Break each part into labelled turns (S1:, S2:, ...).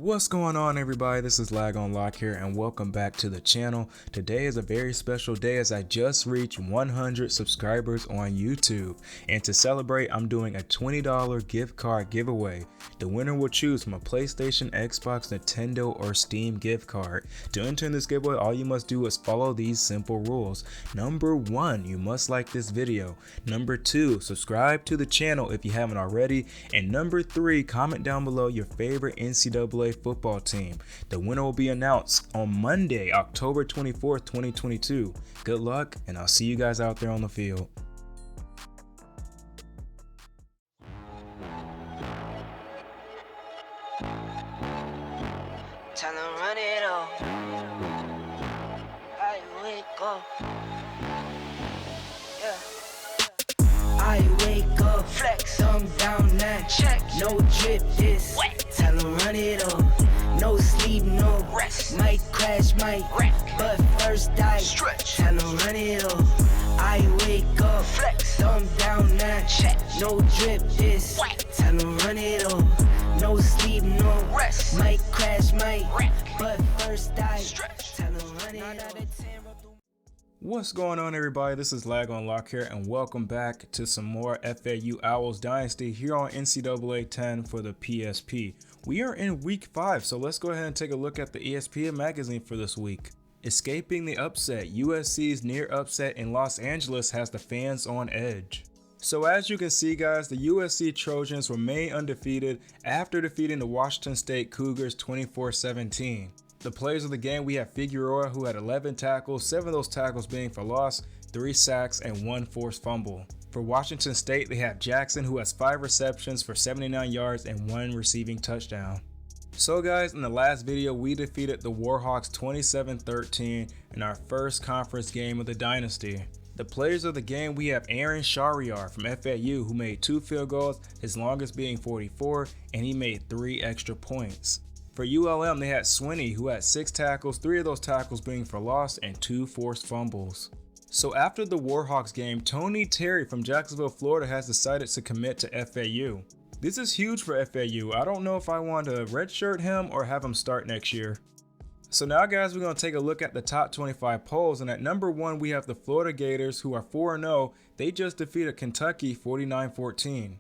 S1: What's going on, everybody? This is Lag on Lock here, and welcome back to the channel. Today is a very special day as I just reached 100 subscribers on YouTube, and to celebrate I'm doing a $20 gift card giveaway. The winner will choose from a PlayStation, Xbox, Nintendo, or Steam gift card. To enter in this giveaway, all you must do is follow these simple rules. Number 1, you must like this video. Number 2, subscribe to the channel if you haven't already. And number 3, comment down below your favorite NCAA football team. The winner will be announced on Monday, October 24th, 2022. Good luck, and I'll see you guys out there on the field.
S2: Tell them run it up. I wake up. Yeah. I wake up. Flex. Thumb down now. Check. No drip this. Wet. Tell them run it up. No sleep, no rest. Might crash, might wreck. But first I stretch. Tell them run it up. I wake up. Flex. Thumb down now. Check. No drip this. Wet. Tell them run it up. No sleep, no rest. Might crash, might wreck. But first I stretch. Tell them run it up.
S1: What's going on, everybody? This is Lag on Lock here, and welcome back to some more FAU Owls Dynasty here on NCAA 10 for the PSP. We are in week 5, so let's go ahead and take a look at the ESPN magazine for this week. Escaping the upset, USC's near upset in Los Angeles has the fans on edge. So as you can see, guys, the USC Trojans remain undefeated after defeating the Washington State Cougars 24-17. The players of the game, we have Figueroa, who had 11 tackles, 7 of those tackles being for loss, 3 sacks, and 1 forced fumble. For Washington State, they have Jackson, who has 5 receptions for 79 yards and 1 receiving touchdown. So guys, in the last video, we defeated the Warhawks 27-13 in our first conference game of the Dynasty. The players of the game, we have Aaron Shariar from FAU, who made 2 field goals, his longest being 44, and he made 3 extra points. For ULM, they had Swinney, who had 6 tackles, 3 of those tackles being for loss, and 2 forced fumbles. So after the Warhawks game, Tony Terry from Jacksonville, Florida has decided to commit to FAU. This is huge for FAU. I don't know if I want to redshirt him or have him start next year. So now, guys, we're going to take a look at the top 25 polls, and at number 1 we have the Florida Gators, who are 4-0. They just defeated Kentucky 49-14.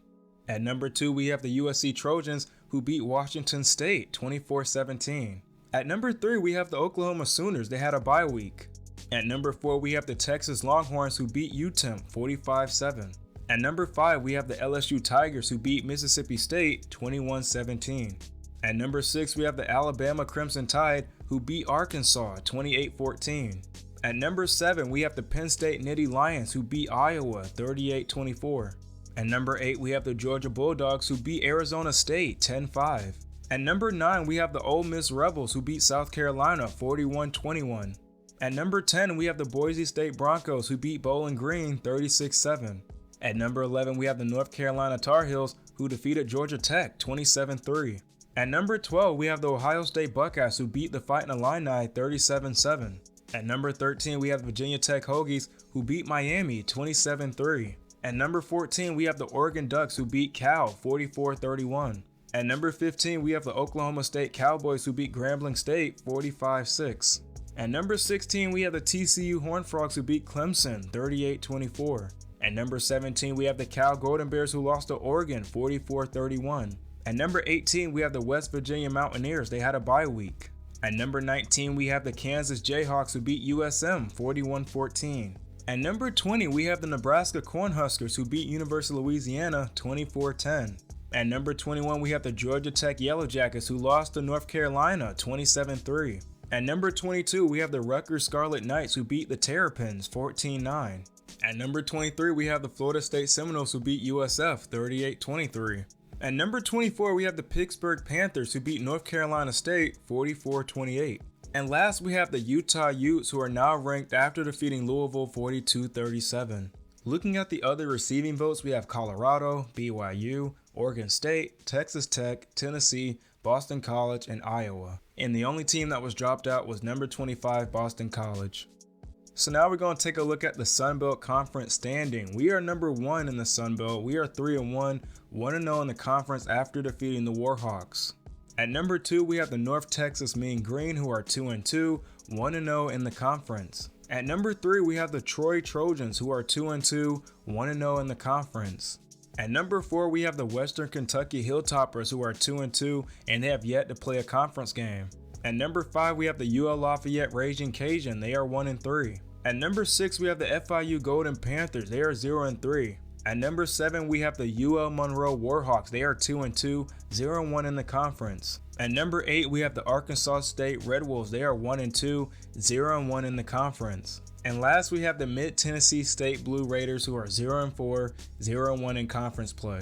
S1: At number 2 we have the USC Trojans, who beat Washington State 24-17. At number 3 we have the Oklahoma Sooners. They had a bye week. At number 4 we have the Texas Longhorns, who beat UTEM 45-7. At number 5 we have the LSU Tigers, who beat Mississippi State 21-17. At number 6 we have the Alabama Crimson Tide, who beat Arkansas 28-14. At number 7 we have the Penn State Nittany Lions, who beat Iowa 38-24. At number 8 we have the Georgia Bulldogs, who beat Arizona State 10-5. At number 9 we have the Ole Miss Rebels, who beat South Carolina 41-21. At number 10 we have the Boise State Broncos, who beat Bowling Green 36-7. At number 11 we have the North Carolina Tar Heels, who defeated Georgia Tech 27-3. At number 12 we have the Ohio State Buckeyes, who beat the Fighting Illini 37-7. At number 13 we have the Virginia Tech Hokies, who beat Miami 27-3. At number 14 we have the Oregon Ducks, who beat Cal 44-31. At number 15 we have the Oklahoma State Cowboys, who beat Grambling State 45-6. At number 16 we have the TCU Horned Frogs, who beat Clemson 38-24. At number 17 we have the Cal Golden Bears, who lost to Oregon 44-31. At number 18 we have the West Virginia Mountaineers. They had a bye week. At number 19 we have the Kansas Jayhawks, who beat USM 41-14. At number 20 we have the Nebraska Cornhuskers, who beat University of Louisiana 24-10. At number 21 we have the Georgia Tech Yellow Jackets, who lost to North Carolina 27-3. At number 22 we have the Rutgers Scarlet Knights, who beat the Terrapins 14-9. At number 23 we have the Florida State Seminoles, who beat USF 38-23. At number 24 we have the Pittsburgh Panthers, who beat North Carolina State 44-28. And last we have the Utah Utes, who are now ranked after defeating Louisville 42-37. Looking at the other receiving votes, we have Colorado, BYU, Oregon State, Texas Tech, Tennessee, Boston College, and Iowa. And the only team that was dropped out was number 25 Boston College. So now we're going to take a look at the Sun Belt Conference standing. We are number 1 in the Sun Belt. We are 3-1, 1-0 in the conference after defeating the Warhawks. At number 2, we have the North Texas Mean Green, who are 2-2, 1-0 in the conference. At number 3, we have the Troy Trojans, who are 2-2, 1-0 in the conference. At number 4, we have the Western Kentucky Hilltoppers, who are 2-2, and they have yet to play a conference game. At number 5, we have the UL Lafayette Raging Cajun, they are 1-3. At number 6, we have the FIU Golden Panthers, they are 0-3. At number 7, we have the UL Monroe Warhawks, they are 2-2, 0-1 in the conference. At number 8, we have the Arkansas State Red Wolves, they are 1-2, 0-1 in the conference. And last, we have the Mid-Tennessee State Blue Raiders, who are 0-4, 0-1 in conference play.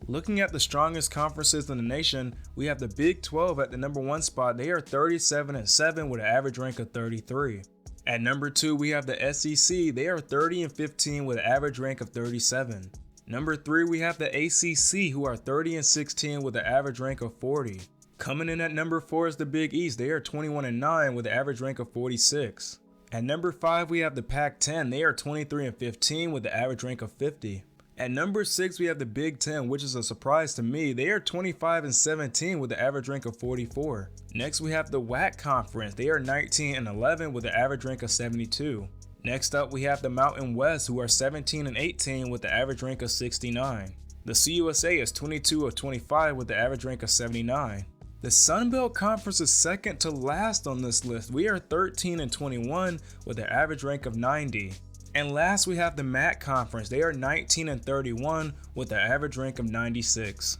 S1: Looking at the strongest conferences in the nation, we have the Big 12 at the number 1 spot, they are 37-7 with an average rank of 33. At number 2, we have the SEC, they are 30-15 with an average rank of 37. Number 3, we have the ACC, who are 30-16 with an average rank of 40. Coming in at number 4 is the Big East, they are 21-9 with an average rank of 46. At number 5, we have the Pac-10, they are 23-15 with an average rank of 50. At number 6, we have the Big 10, which is a surprise to me. They are 25-17 with an average rank of 44. Next, we have the WAC Conference. They are 19-11 with an average rank of 72. Next up, we have the Mountain West, who are 17-18 with an average rank of 69. The CUSA is 22-25 with an average rank of 79. The Sun Belt Conference is second to last on this list. We are 13-21 with an average rank of 90. And last, we have the MAC Conference. They are 19-31 with an average rank of 96.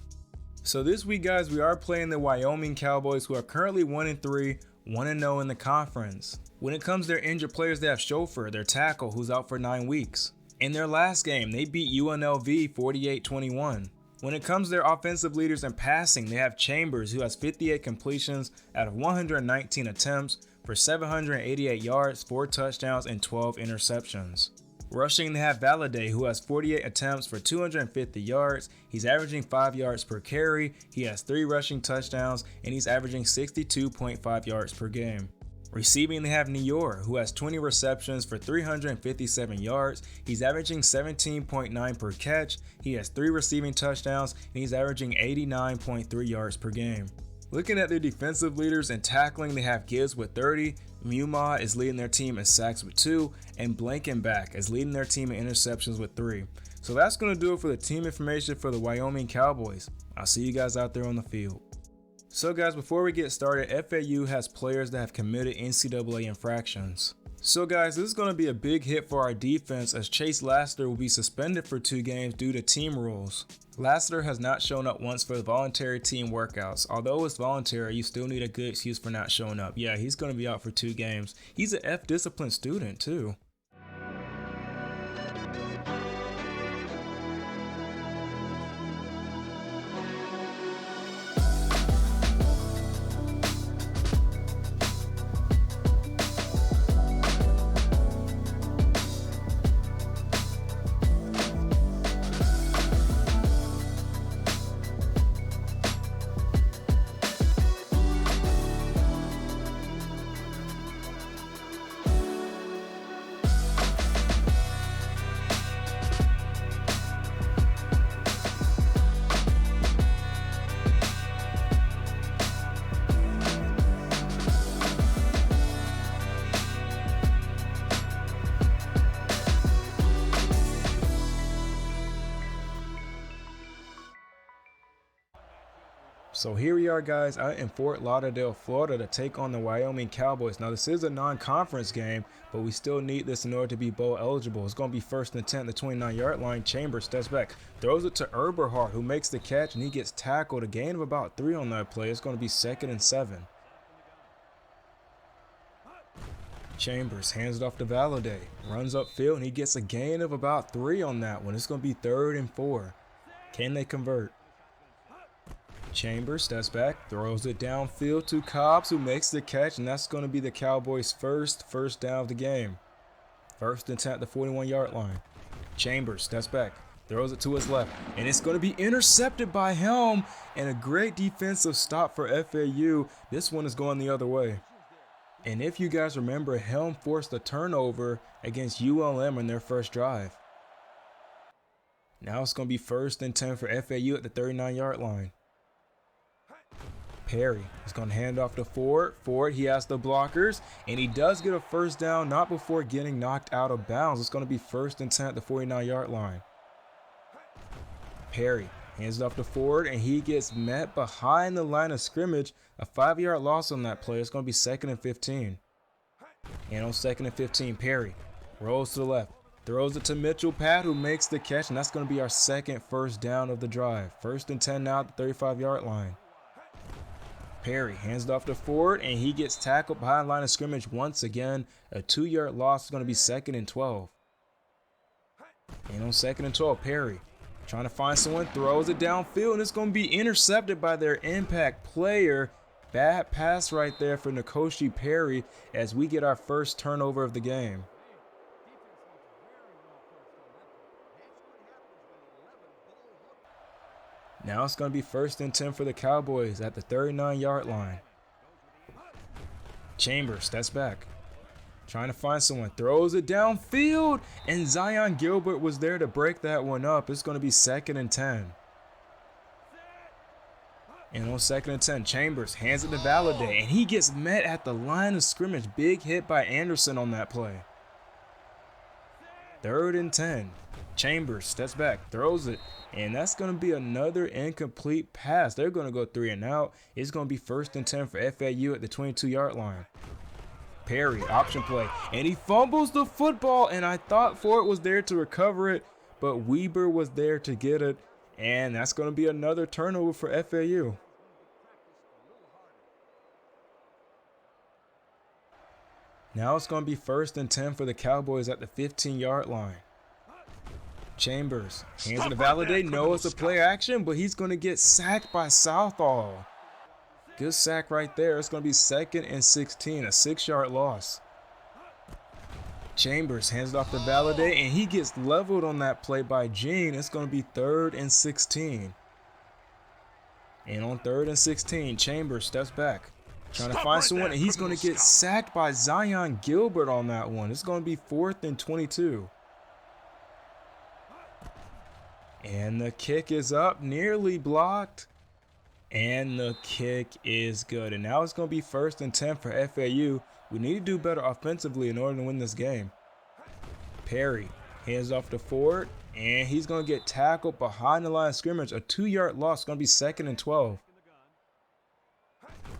S1: So this week, guys, we are playing the Wyoming Cowboys, who are currently 1-3, 1-0 in the conference. When it comes to their injured players, they have Schofer, their tackle, who's out for 9 weeks. In their last game, they beat UNLV 48-21. When it comes to their offensive leaders in passing, they have Chambers, who has 58 completions out of 119 attempts for 788 yards, 4 touchdowns, and 12 interceptions. Rushing, they have Valladay, who has 48 attempts for 250 yards. He's averaging 5 yards per carry. He has 3 rushing touchdowns, and he's averaging 62.5 yards per game. Receiving, they have Nior, who has 20 receptions for 357 yards. He's averaging 17.9 per catch. He has 3 receiving touchdowns, and he's averaging 89.3 yards per game. Looking at their defensive leaders in tackling, they have Gibbs with 30, Muma is leading their team in sacks with 2, and Blankenback is leading their team in interceptions with 3. So that's going to do it for the team information for the Wyoming Cowboys. I'll see you guys out there on the field. So guys, before we get started, FAU has players that have committed NCAA infractions. So guys, this is going to be a big hit for our defense, as Chase Lassiter will be suspended for 2 games due to team rules. Lassiter has not shown up once for the voluntary team workouts. Although it's voluntary, you still need a good excuse for not showing up. Yeah, he's going to be out for 2 games. He's an F discipline student too. So here we are, guys, out in Fort Lauderdale, Florida, to take on the Wyoming Cowboys. Now, this is a non-conference game, but we still need this in order to be bowl eligible. It's going to be 1st and 10 at the 29-yard line. Chambers steps back, throws it to Eberhardt, who makes the catch, and he gets tackled. A gain of about 3 on that play. It's going to be 2nd and 7. Chambers hands it off to Valladay, runs upfield, and he gets a gain of about 3 on that one. It's going to be 3rd and 4. Can they convert? Chambers steps back, throws it downfield to Cobbs, who makes the catch, and that's going to be the Cowboys' first down of the game. 1st and 10 at the 41-yard line. Chambers steps back, throws it to his left, and it's going to be intercepted by Helm, and a great defensive stop for FAU. This one is going the other way. And if you guys remember, Helm forced a turnover against ULM in their first drive. Now it's going to be 1st and 10 for FAU at the 39-yard line. Perry is going to hand off to Ford. Ford, he has the blockers, and he does get a first down, not before getting knocked out of bounds. It's going to be 1st and 10 at the 49-yard line. Perry hands it off to Ford, and he gets met behind the line of scrimmage. A 5-yard loss on that play. It's going to be 2nd and 15. And on 2nd and 15, Perry rolls to the left, throws it to Mitchell Pat, who makes the catch, and that's going to be our 2nd first down of the drive. 1st and 10 now at the 35-yard line. Perry hands it off to Ford, and he gets tackled behind the line of scrimmage once again. A 2-yard loss is going to be 2nd and 12. And on 2nd and 12, Perry trying to find someone, throws it downfield, and it's going to be intercepted by their impact player. Bad pass right there for N'Kosi Perry as we get our first turnover of the game. Now it's going to be 1st and 10 for the Cowboys at the 39-yard line. Chambers steps back, trying to find someone, throws it downfield, and Zion Gilbert was there to break that one up. It's going to be 2nd and 10. And on 2nd and 10, Chambers hands it to Valladay, and he gets met at the line of scrimmage. Big hit by Anderson on that play. 3rd and 10. Chambers steps back, throws it, and that's going to be another incomplete pass. They're going to go 3 and out. It's going to be 1st and 10 for FAU at the 22-yard line. Perry, option play, and he fumbles the football, and I thought Ford was there to recover it, but Weber was there to get it, and that's going to be another turnover for FAU. Now it's going to be 1st and 10 for the Cowboys at the 15-yard line. Chambers hands it to Valladay. No, it's a play action, but he's going to get sacked by Southall. Good sack right there. It's going to be 2nd and 16, a 6-yard loss. Chambers hands it off to Valladay, and he gets leveled on that play by Gene. It's going to be 3rd and 16. And on 3rd and 16, Chambers steps back, trying to find someone, and he's going to get sacked by Zion Gilbert on that one. It's going to be 4th and 22. And the kick is up, nearly blocked. And the kick is good. And now it's going to be 1st and 10 for FAU. We need to do better offensively in order to win this game. Perry hands off to Ford, and he's going to get tackled behind the line of scrimmage. A 2-yard loss, going to be 2nd and 12.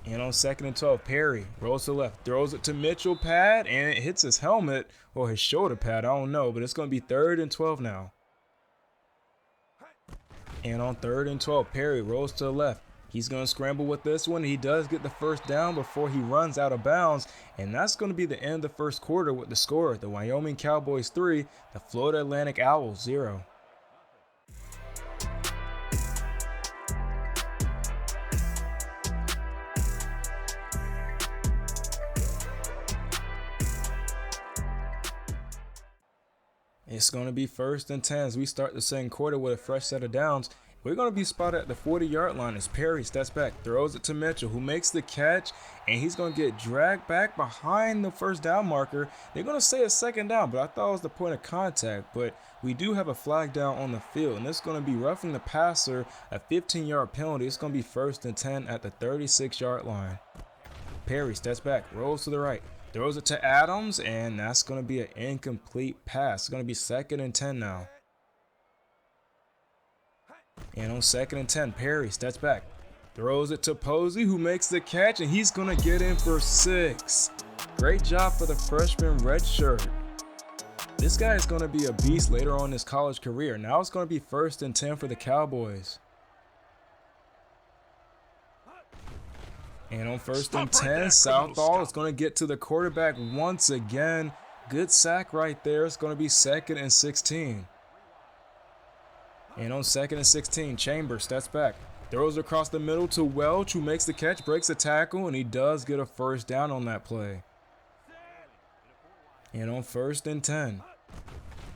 S1: And on 2nd and 12, Perry rolls to the left, throws it to Mitchell Pad, and it hits his helmet or his shoulder pad. I don't know, but it's going to be 3rd and 12 now. And on 3rd and 12, Perry rolls to the left. He's going to scramble with this one. He does get the first down before he runs out of bounds. And that's going to be the end of the first quarter with the score. The Wyoming Cowboys 3, the Florida Atlantic Owls 0. It's going to be 1st and 10 as we start the second quarter with a fresh set of downs. We're going to be spotted at the 40-yard line as Perry steps back, throws it to Mitchell, who makes the catch, and he's going to get dragged back behind the first down marker. They're going to say a 2nd down, but I thought it was the point of contact. But we do have a flag down on the field, and it's going to be roughing the passer, a 15-yard penalty. It's going to be 1st and 10 at the 36-yard line. Perry steps back, rolls to the right, throws it to Adams, and that's going to be an incomplete pass. It's going to be 2nd and 10 now. And on 2nd and 10, Perry steps back, throws it to Posey, who makes the catch, and he's going to get in for 6. Great job for the freshman redshirt. This guy is going to be a beast later on in his college career. Now it's going to be 1st and 10 for the Cowboys. And on 1st and 10, Southall is going to get to the quarterback once again. Good sack right there. It's going to be 2nd and 16. And on 2nd and 16, Chambers steps back, throws across the middle to Welch, who makes the catch, breaks a tackle, and he does get a first down on that play. And on 1st and 10,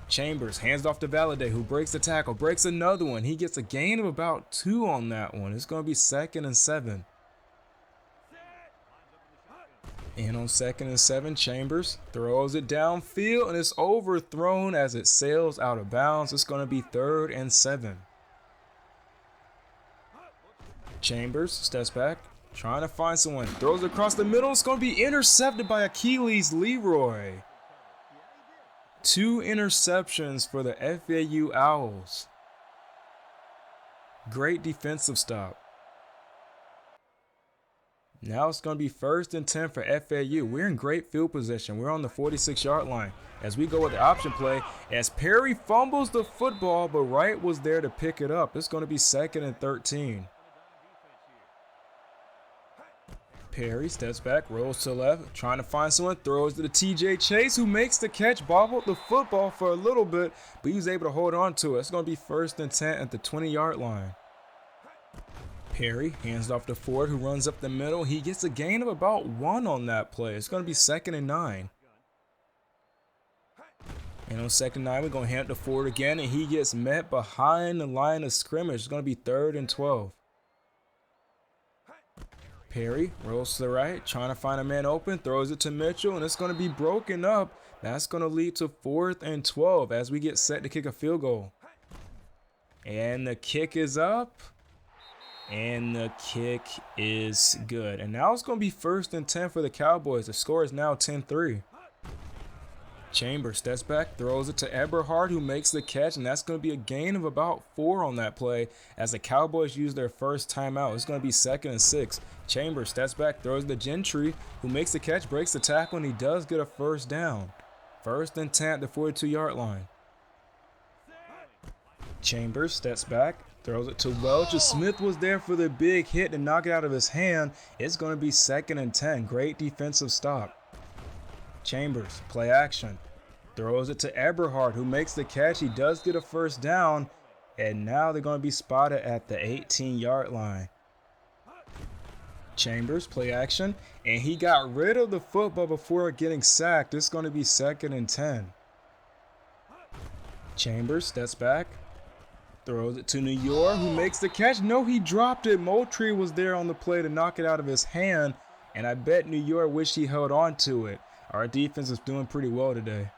S1: Chambers hands off to Valladay, who breaks the tackle, breaks another one. He gets a gain of about 2 on that one. It's going to be 2nd and 7. And on 2nd and 7, Chambers throws it downfield, and it's overthrown as it sails out of bounds. It's going to be 3rd and 7. Chambers steps back, Trying to find someone. Throws it across the middle. It's going to be intercepted by Achilles Leroy. 2 interceptions for the FAU Owls. Great defensive stop. Now it's going to be 1st and 10 for FAU. We're in great field position. We're on the 46-yard line as we go with the option play. As Perry fumbles the football, but Wright was there to pick it up. It's going to be 2nd and 13. Perry steps back, rolls to the left, trying to find someone, throws to the TJ Chase, who makes the catch, bobbled the football for a little bit, but he was able to hold on to it. It's going to be 1st and 10 at the 20-yard line. Perry hands off to Ford, who runs up the middle. He gets a gain of about 1 on that play. It's going to be 2nd and 9. And on 2nd and 9, we're going to hand it to Ford again, and he gets met behind the line of scrimmage. It's going to be 3rd and 12. Perry rolls to the right, trying to find a man open, throws it to Mitchell, and it's going to be broken up. That's going to lead to 4th and 12 as we get set to kick a field goal. And the kick is up, and the kick is good. And now it's going to be 1st and 10 for the Cowboys. The score is now 10-3. Chambers steps back, throws it to Eberhard, who makes the catch, and that's going to be a gain of about 4 on that play as the Cowboys use their first timeout. It's going to be 2nd and 6. Chambers steps back, throws to Gentry, who makes the catch, breaks the tackle, and he does get a 1st down. 1st and 10 at the 42-yard line. Chambers steps back, throws it to Welch. Smith was there for the big hit to knock it out of his hand. It's going to be 2nd and 10. Great defensive stop. Chambers, play action. Throws it to Eberhard, who makes the catch. He does get a 1st down, and now they're going to be spotted at the 18-yard line. Chambers, play action, and he got rid of the football before getting sacked. It's going to be 2nd and 10. Chambers steps back, throws it to New York, who makes the catch. No, he dropped it. Moultrie was there on the play to knock it out of his hand, and I bet New York wished he held on to it. Our defense is doing pretty well today.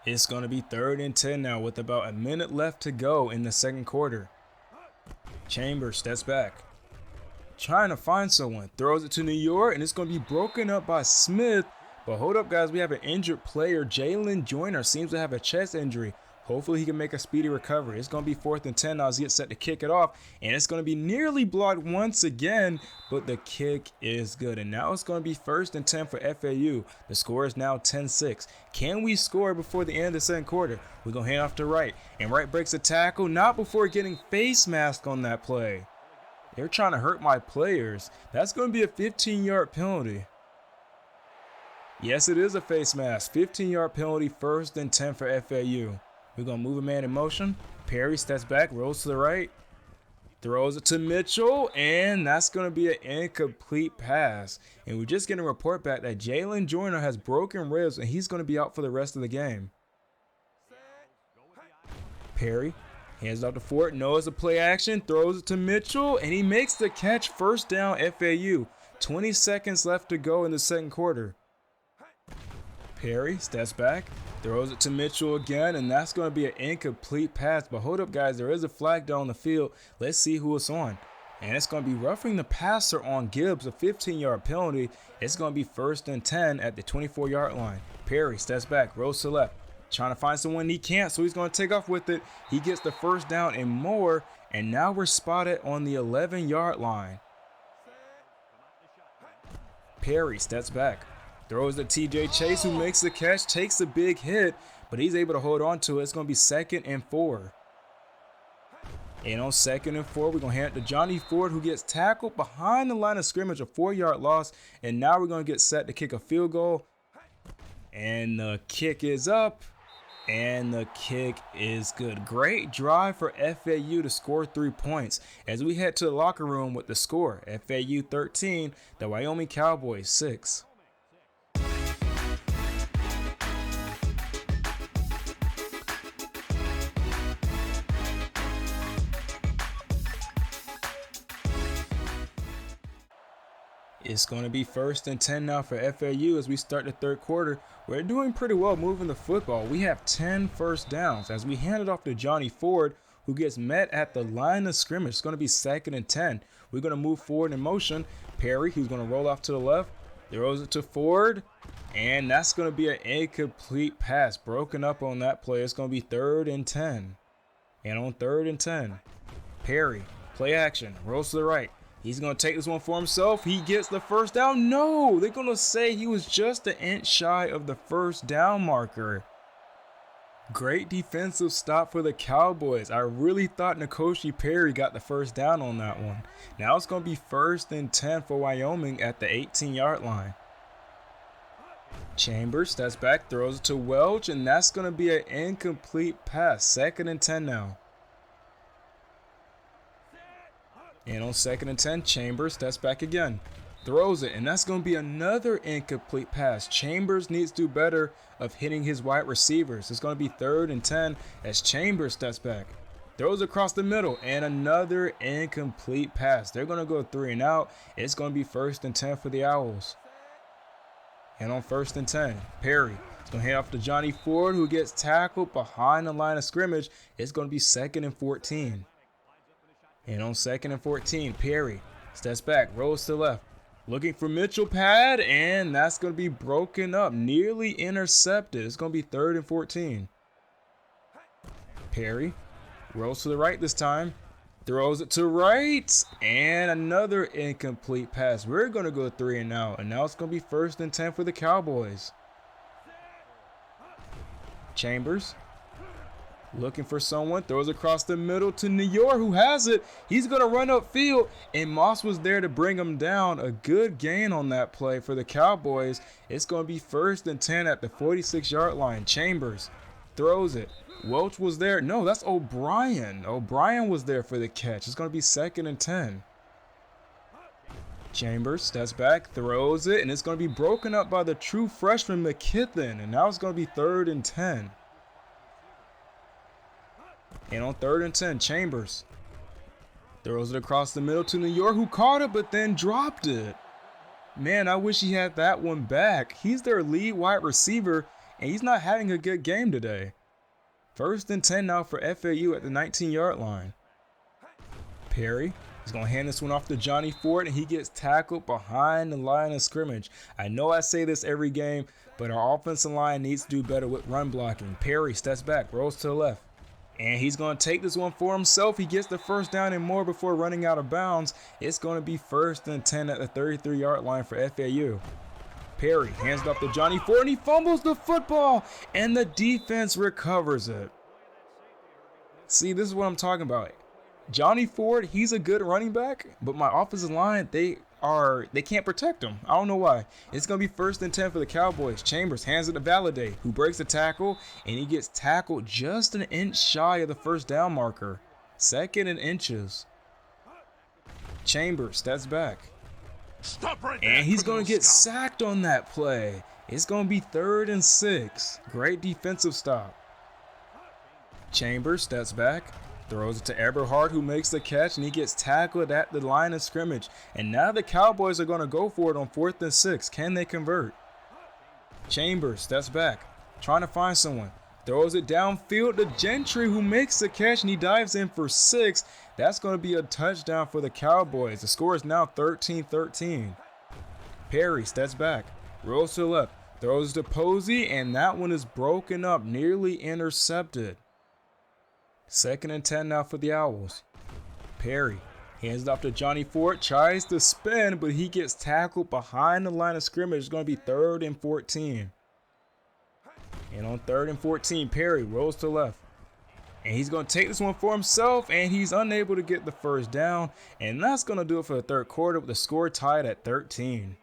S1: It's going to be 3rd and 10 now with about a minute left to go in the 2nd quarter. Chambers steps back, trying to find someone, throws it to New York, and it's going to be broken up by Smith. But hold up, guys, we have an injured player. Jalen Joyner seems to have a chest injury. Hopefully he can make a speedy recovery. It's going to be 4th and 10 now as he gets set to kick it off. And it's going to be nearly blocked once again, but the kick is good. And now it's going to be 1st and 10 for FAU. The score is now 10-6. Can we score before the end of the 2nd quarter? We're going to hand off to Wright. And Wright breaks a tackle, not before getting face mask on that play. They're trying to hurt my players. That's going to be a 15-yard penalty. Yes, it is a face mask. 15-yard penalty, 1st and 10 for FAU. We're going to move a man in motion. Perry steps back, rolls to the right, throws it to Mitchell, and that's going to be an incomplete pass. And we're just getting a report back that Jalen Joyner has broken ribs, and he's going to be out for the rest of the game. Perry hands off to Ford, knows the play action, throws it to Mitchell, and he makes the catch. 1st down FAU. 20 seconds left to go in the 2nd quarter. Perry steps back, throws it to Mitchell again, and that's going to be an incomplete pass. But hold up, guys, there is a flag down the field. Let's see who it's on. And it's going to be roughing the passer on Gibbs, a 15-yard penalty. It's going to be 1st and 10 at the 24-yard line. Perry steps back, rolls to the left, trying to find someone. He can't, so he's going to take off with it. He gets the 1st down and more, and now we're spotted on the 11-yard line. Perry steps back, throws to TJ Chase, who makes the catch, takes the big hit, but he's able to hold on to it. It's going to be 2nd and 4. And on 2nd and 4, we're going to hand it to Johnny Ford, who gets tackled behind the line of scrimmage, a 4-yard loss. And now we're going to get set to kick a field goal. And the kick is up, and the kick is good. Great drive for FAU to score 3 points as we head to the locker room with the score. FAU 13, the Wyoming Cowboys 6. It's going to be 1st and 10 now for FAU as we start the 3rd quarter. We're doing pretty well moving the football. We have 10 first downs as we hand it off to Johnny Ford, who gets met at the line of scrimmage. It's going to be 2nd and 10. We're going to move forward in motion. Perry, who's going to roll off to the left, throws it to Ford, and that's going to be an incomplete pass. Broken up on that play. It's going to be 3rd and 10. And on 3rd and 10, Perry, play action, rolls to the right. He's going to take this one for himself. He gets the first down. No, they're going to say he was just an inch shy of the first down marker. Great defensive stop for the Cowboys. I really thought N'Kosi Perry got the first down on that one. Now it's going to be 1st and 10 for Wyoming at the 18-yard line. Chambers steps back, throws it to Welch, and that's going to be an incomplete pass. 2nd and 10 now. And on 2nd and 10, Chambers steps back again. Throws it, and that's going to be another incomplete pass. Chambers needs to do better of hitting his wide receivers. It's going to be 3rd and 10 as Chambers steps back. Throws across the middle, and another incomplete pass. They're going to go 3 and out. It's going to be 1st and 10 for the Owls. And on 1st and 10, Perry is going to hand off to Johnny Ford, who gets tackled behind the line of scrimmage. It's going to be 2nd and 14. And on 2nd and 14, Perry steps back, rolls to the left. Looking for Mitchell pad, and that's going to be broken up, nearly intercepted. It's going to be 3rd and 14. Perry rolls to the right this time, throws it to right, and another incomplete pass. We're going to go 3 and out, and now it's going to be 1st and 10 for the Cowboys. Chambers looking for someone, throws across the middle to New York, who has it. He's going to run upfield, and Moss was there to bring him down. A good gain on that play for the Cowboys. It's going to be 1st and 10 at the 46-yard line. Chambers throws it. Welch was there. No, that's O'Brien. O'Brien was there for the catch. It's going to be 2nd and 10. Chambers steps back, throws it, and it's going to be broken up by the true freshman McKithen, and now it's going to be 3rd and 10. And on 3rd and 10, Chambers throws it across the middle to New York, who caught it but then dropped it. Man, I wish he had that one back. He's their lead wide receiver, and he's not having a good game today. 1st and 10 now for FAU at the 19-yard line. Perry is going to hand this one off to Johnny Ford, and he gets tackled behind the line of scrimmage. I know I say this every game, but our offensive line needs to do better with run blocking. Perry steps back, rolls to the left. And he's going to take this one for himself. He gets the first down and more before running out of bounds. It's going to be 1st and 10 at the 33-yard line for FAU. Perry hands it off to Johnny Ford, and he fumbles the football, and the defense recovers it. See, this is what I'm talking about. Johnny Ford, he's a good running back, but my offensive line, they can't protect him. I don't know why. It's going to be 1st and 10 for the Cowboys. Chambers hands it to Valladay, who breaks the tackle, and he gets tackled just an inch shy of the first down marker. 2nd and inches. Chambers steps back.
S3: Stop right there,
S1: and he's going to get
S3: stop.
S1: sacked on that play. It's going to be 3rd and 6. Great defensive stop. Chambers steps back, throws it to Eberhard, who makes the catch, and he gets tackled at the line of scrimmage. And now the Cowboys are going to go for it on 4th and 6. Can they convert? Chambers steps back, trying to find someone. Throws it downfield to Gentry, who makes the catch, and he dives in for 6. That's going to be a touchdown for the Cowboys. The score is now 13-13. Perry steps back, rolls to the left, throws to Posey, and that one is broken up, nearly intercepted. 2nd and 10 now for the Owls. Perry hands it off to Johnny Ford, tries to spin, but he gets tackled behind the line of scrimmage. It's going to be 3rd and 14. And on 3rd and 14, Perry rolls to the left. And he's going to take this one for himself, and he's unable to get the first down. And that's going to do it for the 3rd quarter with the score tied at 13.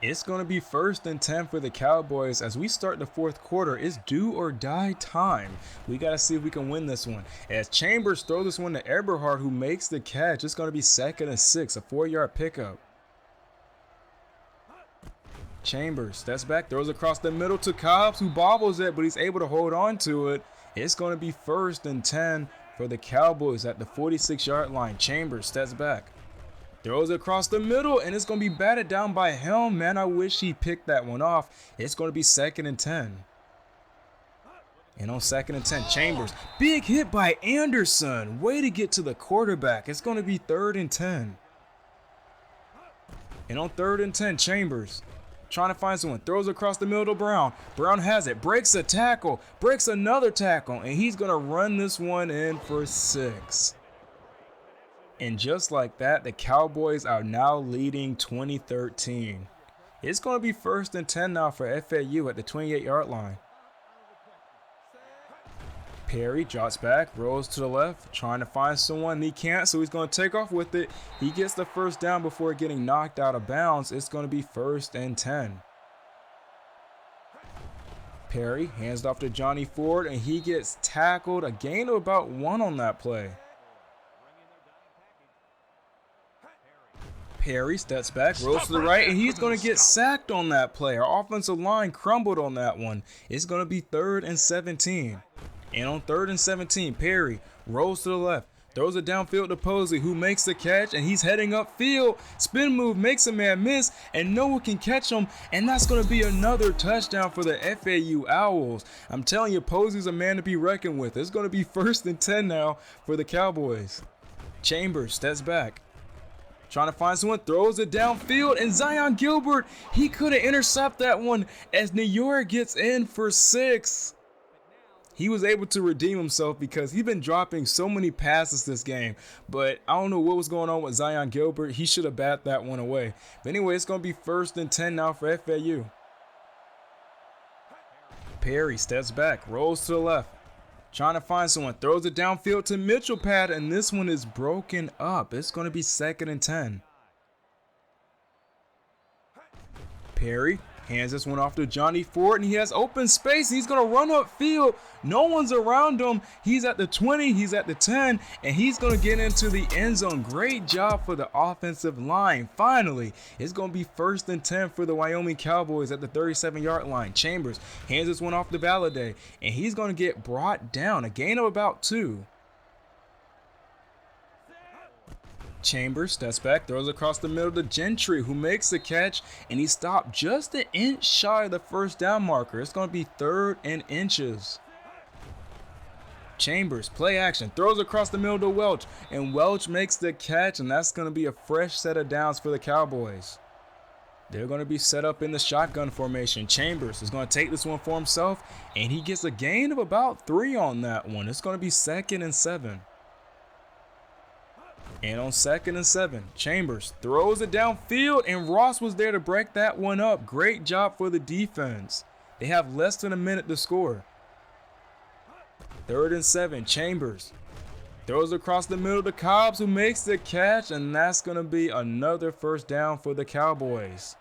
S1: It's going to be 1st and 10 for the Cowboys as we start the 4th quarter. It's do or die time. We got to see if we can win this one. As Chambers throws this one to Eberhard, who makes the catch, it's going to be 2nd and 6, a 4-yard pickup. Chambers steps back, throws across the middle to Cobbs, who bobbles it, but he's able to hold on to it. It's going to be 1st and 10 for the Cowboys at the 46-yard line. Chambers steps back, throws it across the middle, and it's going to be batted down by Helm. Man, I wish he picked that one off. It's going to be 2nd and 10. And on 2nd and 10, Chambers, big hit by Anderson. Way to get to the quarterback. It's going to be 3rd and 10. And on 3rd and 10, Chambers trying to find someone, throws across the middle to Brown. Brown has it, breaks a tackle, breaks another tackle, and he's going to run this one in for 6. And just like that, the Cowboys are now leading 2013. It's going to be 1st and 10 now for FAU at the 28-yard line. Perry drops back, rolls to the left, trying to find someone. He can't, so he's going to take off with it. He gets the first down before getting knocked out of bounds. It's going to be 1st and 10. Perry hands it off to Johnny Ford, and he gets tackled. A gain of about 1 on that play. Perry steps back, rolls to the right, and he's going to get sacked on that play. Our offensive line crumbled on that one. It's going to be 3rd and 17. And on 3rd and 17, Perry rolls to the left, throws it downfield to Posey, who makes the catch, and he's heading upfield. Spin move makes a man miss, and no one can catch him, and that's going to be another touchdown for the FAU Owls. I'm telling you, Posey's a man to be reckoned with. It's going to be 1st and 10 now for the Cowboys. Chambers steps back, trying to find someone, throws it downfield, and Zion Gilbert, he could have intercepted that one as New York gets in for 6. He was able to redeem himself because he's been dropping so many passes this game. But I don't know what was going on with Zion Gilbert. He should have batted that one away. But anyway, it's going to be 1st and 10 now for FAU. Perry steps back, rolls to the left, trying to find someone, throws it downfield to Mitchell Pad, and this one is broken up. It's going to be 2nd and 10. Perry hands this one off to Johnny Ford, and he has open space. He's going to run upfield. No one's around him. He's at the 20, he's at the 10, and he's going to get into the end zone. Great job for the offensive line. Finally, it's going to be 1st and 10 for the Wyoming Cowboys at the 37-yard line. Chambers hands this one off to Gameday, and he's going to get brought down. A gain of about 2. Chambers steps back, throws across the middle to Gentry, who makes the catch, and he stopped just an inch shy of the first down marker. It's going to be 3rd and inches. Chambers, play action, throws across the middle to Welch, and Welch makes the catch, and that's going to be a fresh set of downs for the Cowboys. They're going to be set up in the shotgun formation. Chambers is going to take this one for himself, and he gets a gain of about 3 on that one. It's going to be 2nd and 7. And on 2nd and 7, Chambers throws it downfield, and Ross was there to break that one up. Great job for the defense. They have less than a minute to score. 3rd and 7, Chambers throws across the middle to Cobbs, who makes the catch, and that's going to be another first down for the Cowboys.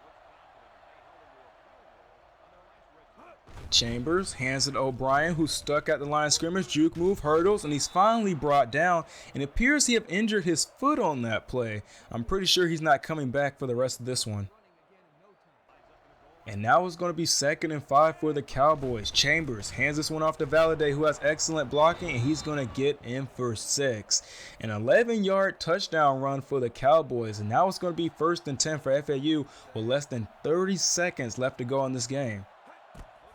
S1: Chambers hands it to O'Brien, who's stuck at the line of scrimmage. Juke move, hurdles, and he's finally brought down. And it appears he have injured his foot on that play. I'm pretty sure he's not coming back for the rest of this one. And now it's going to be 2nd and 5 for the Cowboys. Chambers hands this one off to Gameday, who has excellent blocking, and he's going to get in for 6. An 11-yard touchdown run for the Cowboys. And now it's going to be 1st and 10 for FAU with less than 30 seconds left to go in this game.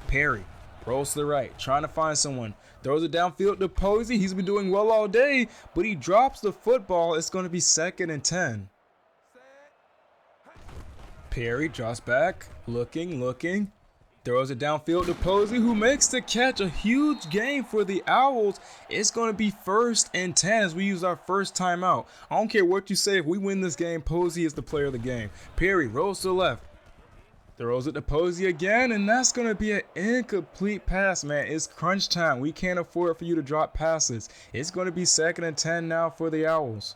S1: Perry rolls to the right, trying to find someone, throws it downfield to Posey. He's been doing well all day, but he drops the football. It's going to be 2nd and 10. Perry drops back, looking, throws it downfield to Posey, who makes the catch. A huge game for the Owls. It's going to be 1st and 10 as we use our first timeout. I don't care what you say. If we win this game, Posey is the player of the game. Perry rolls to the left, throws it to Posey again, and that's going to be an incomplete pass, man. It's crunch time. We can't afford for you to drop passes. It's going to be 2nd and 10 now for the Owls.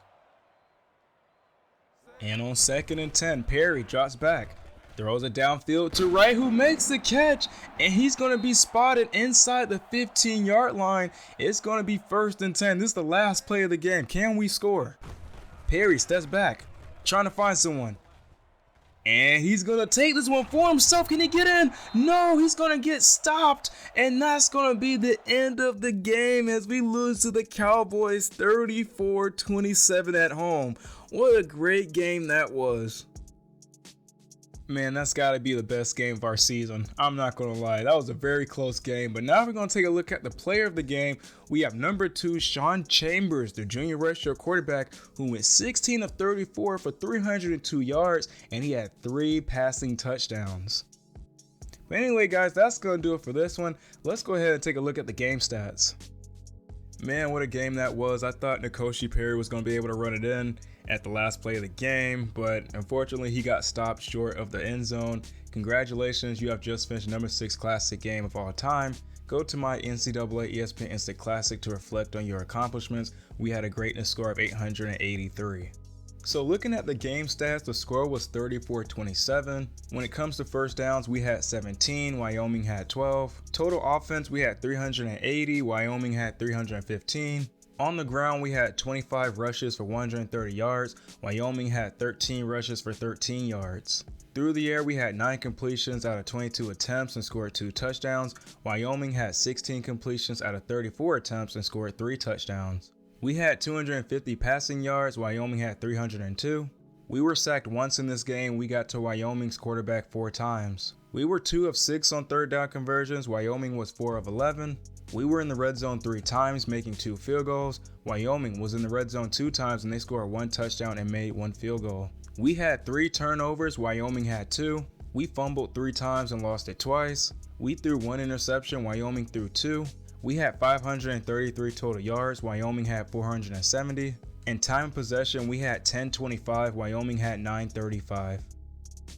S1: And on 2nd and 10, Perry drops back, throws it downfield to Wright, who makes the catch, and he's going to be spotted inside the 15-yard line. It's going to be 1st and 10. This is the last play of the game. Can we score? Perry steps back, trying to find someone. And he's going to take this one for himself. Can he get in? No, he's going to get stopped. And that's going to be the end of the game as we lose to the Cowboys 34-27 at home. What a great game that was. Man, that's got to be the best game of our season. I'm not going to lie. That was a very close game. But now we're going to take a look at the player of the game. We have number 2, Sean Chambers, the junior redshirt quarterback who went 16 of 34 for 302 yards, and he had 3 passing touchdowns. But anyway, guys, that's going to do it for this one. Let's go ahead and take a look at the game stats. Man, what a game that was. I thought N'Kosi Perry was going to be able to run it in at the last play of the game, but unfortunately he got stopped short of the end zone. Congratulations, you have just finished number 6 classic game of all time. Go to my NCAA ESPN Instant Classic to reflect on your accomplishments. We had a greatness score of 883. So looking at the game stats, the score was 34-27. When it comes to first downs, we had 17, Wyoming had 12. Total offense, we had 380, Wyoming had 315. On the ground, we had 25 rushes for 130 yards. Wyoming had 13 rushes for 13 yards. Through the air, we had 9 completions out of 22 attempts and scored 2 touchdowns. Wyoming had 16 completions out of 34 attempts and scored 3 touchdowns. We had 250 passing yards. Wyoming had 302. We were sacked once in this game. We got to Wyoming's quarterback 4 times. We were 2 of 6 on third down conversions. Wyoming was 4 of 11. We were in the red zone 3 times, making 2 field goals. Wyoming was in the red zone 2 times and they scored 1 touchdown and made 1 field goal. We had 3 turnovers, Wyoming had 2. We fumbled 3 times and lost it twice. We threw 1 interception, Wyoming threw 2. We had 533 total yards, Wyoming had 470. In time of possession, we had 1025, Wyoming had 935.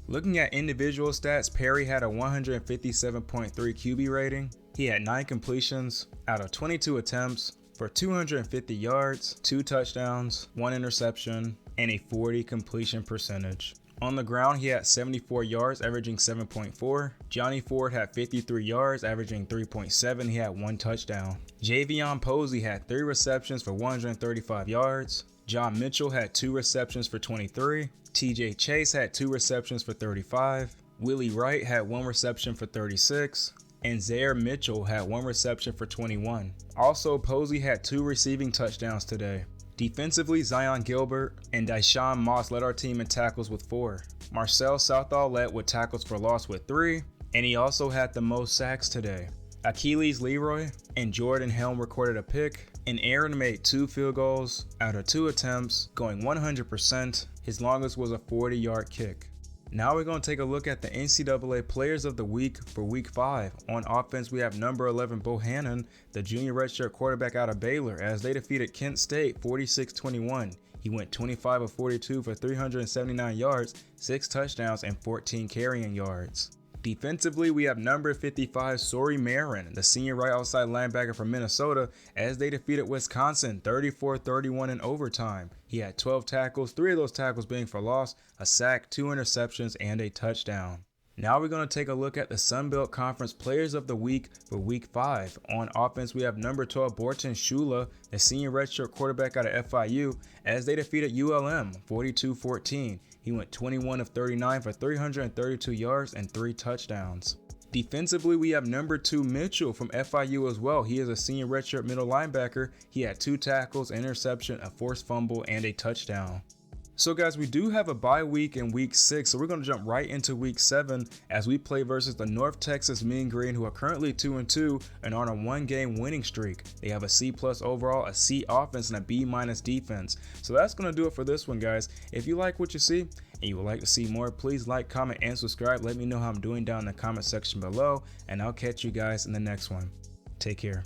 S1: Looking at individual stats, Perry had a 157.3 QB rating. He had 9 completions out of 22 attempts for 250 yards, 2 touchdowns, 1 interception, and a 40 completion percentage. On the ground, he had 74 yards, averaging 7.4. Johnny Ford had 53 yards, averaging 3.7. He had 1 touchdown. Javion Posey had 3 receptions for 135 yards. John Mitchell had 2 receptions for 23. TJ Chase had 2 receptions for 35. Willie Wright had 1 reception for 36. And Zaire Mitchell had 1 reception for 21. Also, Posey had 2 receiving touchdowns today. Defensively, Zion Gilbert and Deshaun Moss led our team in tackles with 4. Marcel Southall led with tackles for loss with 3, and he also had the most sacks today. Achilles Leroy and Jordan Helm recorded a pick, and Aaron made 2 field goals out of 2 attempts, going 100%. His longest was a 40-yard kick. Now we're going to take a look at the NCAA Players of the Week for Week 5. On offense, we have number 11 Bohannon, the junior redshirt quarterback out of Baylor, as they defeated Kent State 46-21. He went 25 of 42 for 379 yards, 6 touchdowns, and 14 carrying yards. Defensively, we have number 55 Sori Marin, the senior right outside linebacker from Minnesota, as they defeated Wisconsin 34-31 in overtime. He had 12 tackles, 3 of those tackles being for loss, a sack, 2 interceptions, and a touchdown. Now we're going to take a look at the Sun Belt Conference Players of the Week for Week 5. On offense, we have number 12 Borton Shula, the senior redshirt quarterback out of FIU, as they defeated ULM 42-14. He went 21 of 39 for 332 yards and 3 touchdowns. Defensively, we have number 2 Mitchell from FIU as well. He is a senior redshirt middle linebacker. He had 2 tackles, an interception, a forced fumble, and a touchdown. So guys, we do have a bye week in week 6, so we're going to jump right into week 7 as we play versus the North Texas Mean Green, who are currently 2-2 and on a 1-game winning streak. They have a C+ overall, a C offense, and a B- defense. So that's going to do it for this one, guys. If you like what you see and you would like to see more, please like, comment, and subscribe. Let me know how I'm doing down in the comment section below, and I'll catch you guys in the next one. Take care.